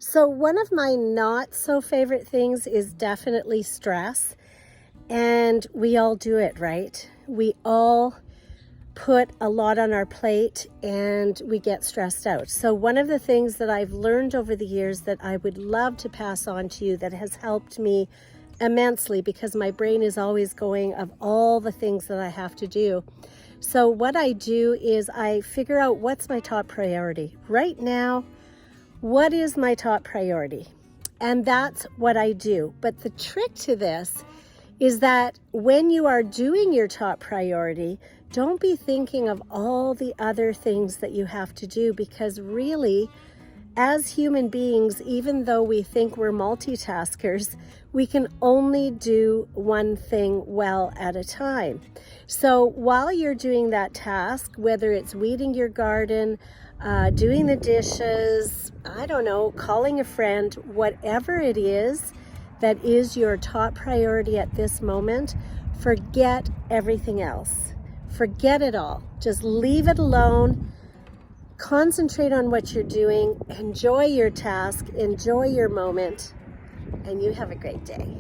So one of my not so favorite things is definitely stress. And we all do it, right? We all put a lot on our plate and we get stressed out. So one of the things that I've learned over the years that I would love to pass on to you that has helped me immensely, because my brain is always going of all the things that I have to do. So what I do is I figure out what's my top priority. Right now, what is my top priority? And that's what I do. But the trick to this is that when you are doing your top priority, don't be thinking of all the other things that you have to do, because really, as human beings, even though we think we're multitaskers, we can only do one thing well at a time. So while you're doing that task, whether it's weeding your garden, doing the dishes, I don't know, calling a friend, whatever it is that is your top priority at this moment, forget everything else. Forget it all. Just leave it alone. Concentrate on what you're doing. Enjoy your task. Enjoy your moment. And you have a great day.